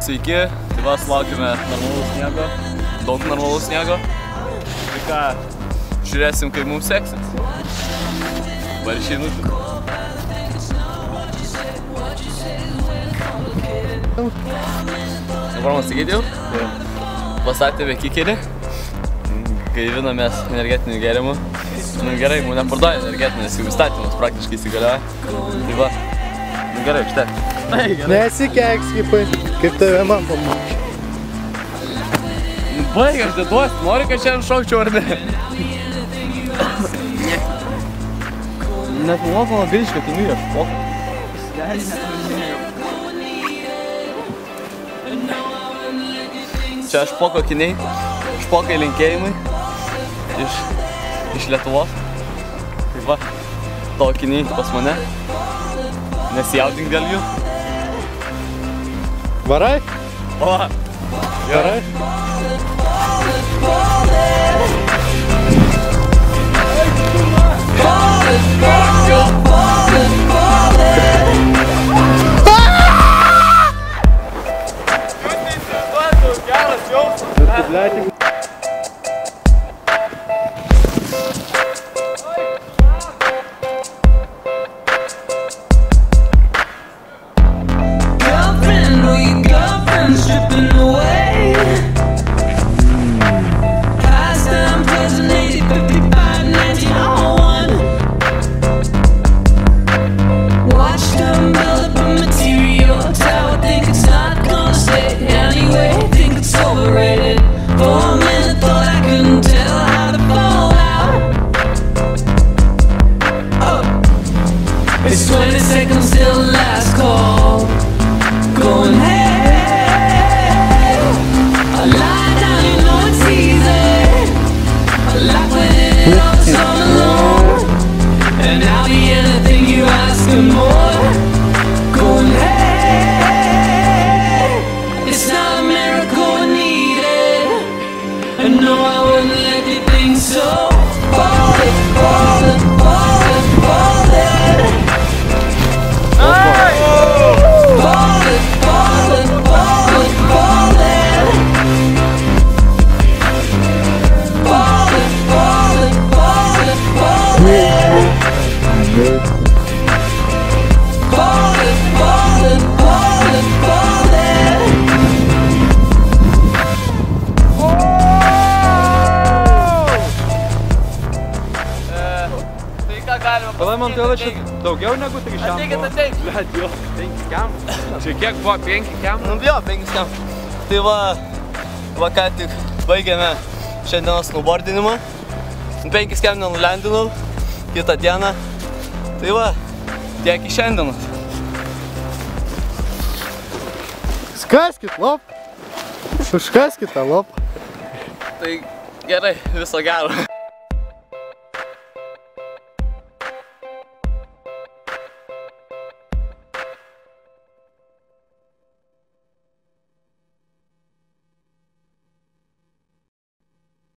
Sveiki, tai va, sulaukime normalaus sniego, daug normalaus sniego. Tai ką, žiūrėsim, kaip mums seksis. Varšiai nutiko. Nepramas sakyti jau? Pastatėme kikerį, gaivinomės energetinių gėrimų. Nu gerai, mūsų neparduoja energetinės, jau įstatymas praktiškai įsigalioja. Tai va, nu gerai, štai. Nesikeiks, kaip tave man pamokė. Baig, aš deduosi, nori, kad šiandien šaukčiau ar ne? Net nuopama gaiška, tu myri, aš poka. Čia aš poko akiniai, špokai linkėjimai iš Lietuvos. Tai va, to akiniai pas mane. Nesijaudink dėl jų. Varai? O, varai? It's 20 seconds till the last call. Going hey, I lie down, you know it's easy. I like when it all on alone, and I'll be anything you ask and more. Going hey, it's not a miracle I need it. I know I wouldn't let you think so. Ball it, ball it, ball it, ball it. Tada man tai čia daugiau negu tik šiam. Ateikit, ateikit. Bet jo, 5 kem. Čia kiek buvo, 5 kem? Nu jo, 5 kem. Tai va ką tik baigėme šiandienos snowboardinimą. 5 kem nenulendinau kitą dieną. Tai va, tiek iš šiandienos. Skaskit lopą. Užkaskit tą lopą. Tai gerai, viso gero.